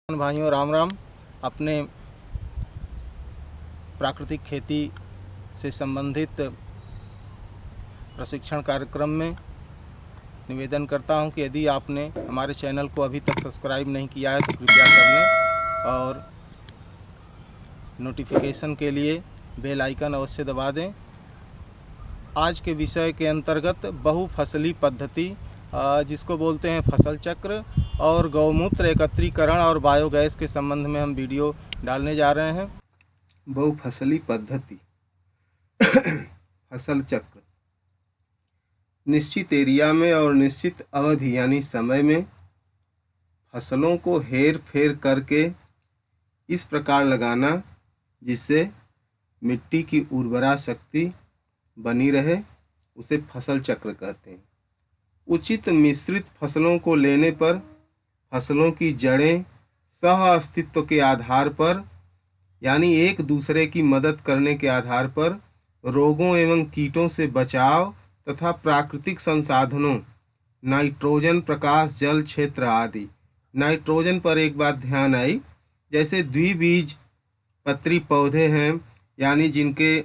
भाइयों राम राम। अपने प्राकृतिक खेती से संबंधित प्रशिक्षण कार्यक्रम में निवेदन करता हूं कि यदि आपने हमारे चैनल को अभी तक सब्सक्राइब नहीं किया है तो कृपया कर लें और नोटिफिकेशन के लिए बेल आइकन अवश्य दबा दें। आज के विषय के अंतर्गत बहुफसली पद्धति जिसको बोलते हैं फसल चक्र और गौमूत्र एकत्रीकरण और बायोगैस के संबंध में हम वीडियो डालने जा रहे हैं। बहुफसली पद्धति फसल चक्र निश्चित एरिया में और निश्चित अवधि यानी समय में फसलों को हेर फेर करके इस प्रकार लगाना जिससे मिट्टी की उर्वरा शक्ति बनी रहे, उसे फसल चक्र कहते हैं। उचित मिश्रित फसलों को लेने पर फसलों की जड़ें सह अस्तित्व के आधार पर यानी एक दूसरे की मदद करने के आधार पर रोगों एवं कीटों से बचाव तथा प्राकृतिक संसाधनों नाइट्रोजन, प्रकाश, जल, क्षेत्र आदि। नाइट्रोजन पर एक बात ध्यान आई, जैसे द्विबीज पत्री पौधे हैं यानी जिनके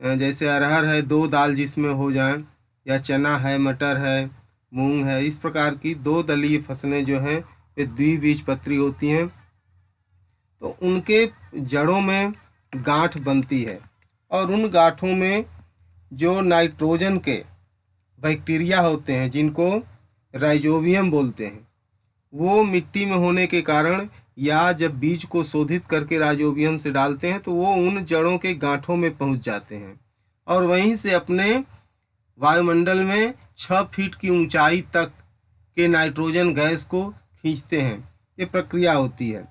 जैसे अरहर है, दो दाल जिसमें हो जाए, या चना है, मटर है, मूंग है, इस प्रकार की दो दलीय फसलें जो हैं वे द्विबीज पत्री होती हैं। तो उनके जड़ों में गांठ बनती है और उन गांठों में जो नाइट्रोजन के बैक्टीरिया होते हैं जिनको राइजोबियम बोलते हैं, वो मिट्टी में होने के कारण या जब बीज को शोधित करके राइजोबियम से डालते हैं तो वो उन जड़ों के गांठों में पहुंच जाते हैं और वहीं से अपने वायुमंडल में 6 फीट की ऊंचाई तक के नाइट्रोजन गैस को खींचते हैं। ये प्रक्रिया होती है।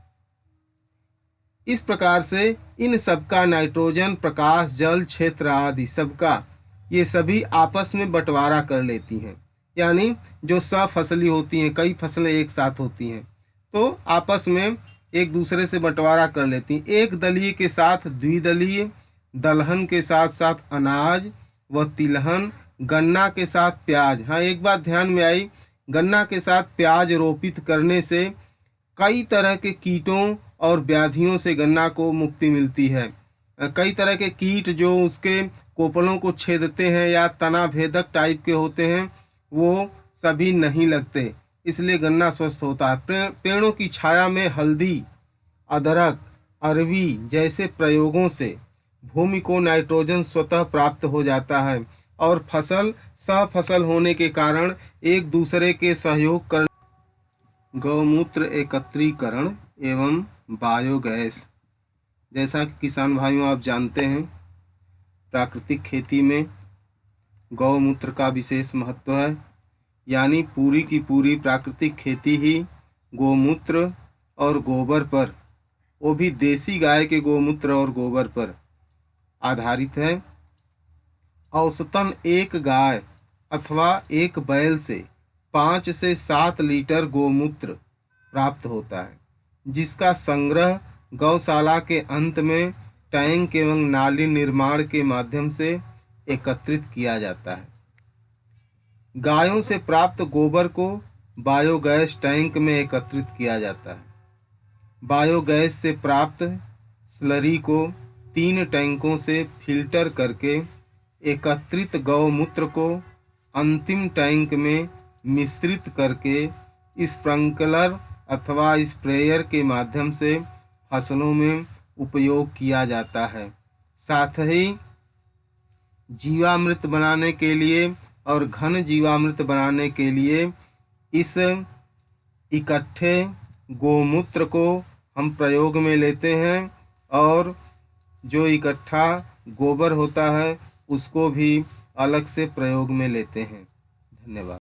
इस प्रकार से इन सबका नाइट्रोजन, प्रकाश, जल, क्षेत्र आदि सबका ये सभी आपस में बंटवारा कर लेती हैं। यानी जो सफसली होती हैं, कई फसलें एक साथ होती हैं तो आपस में एक दूसरे से बंटवारा कर लेती हैं। एक दलीय के साथ द्विदलीय, दलहन के साथ साथ अनाज व तिलहन, गन्ना के साथ प्याज। हाँ, एक बात ध्यान में आई, गन्ना के साथ प्याज रोपित करने से कई तरह के कीटों और व्याधियों से गन्ना को मुक्ति मिलती है। कई तरह के कीट जो उसके कोपलों को छेदते हैं या तना भेदक टाइप के होते हैं वो सभी नहीं लगते, इसलिए गन्ना स्वस्थ होता है। पेड़ों की छाया में हल्दी, अदरक, अरवी जैसे प्रयोगों से भूमि को नाइट्रोजन स्वतः प्राप्त हो जाता है और फसल सहफसल होने के कारण एक दूसरे के सहयोग कर गौमूत्र एकत्रीकरण एवं बायोगैस। जैसा कि किसान भाइयों आप जानते हैं, प्राकृतिक खेती में गौमूत्र का विशेष महत्व है, यानी पूरी की पूरी प्राकृतिक खेती ही गोमूत्र और गोबर पर, वो भी देसी गाय के गोमूत्र और गोबर पर आधारित है। औसतन एक गाय अथवा एक बैल से 5 से 7 लीटर गोमूत्र प्राप्त होता है, जिसका संग्रह गौशाला के अंत में टैंक एवं नाली निर्माण के माध्यम से एकत्रित किया जाता है। गायों से प्राप्त गोबर को बायोगैस टैंक में एकत्रित किया जाता है। बायोगैस से प्राप्त स्लरी को 3 टैंकों से फिल्टर करके एकत्रित गौमूत्र को अंतिम टैंक में मिश्रित करके स्प्रिंकलर अथवा स्प्रेयर के माध्यम से फसलों में उपयोग किया जाता है। साथ ही जीवामृत बनाने के लिए और घन जीवामृत बनाने के लिए इस इकट्ठे गोमूत्र को हम प्रयोग में लेते हैं और जो इकट्ठा गोबर होता है उसको भी अलग से प्रयोग में लेते हैं। धन्यवाद।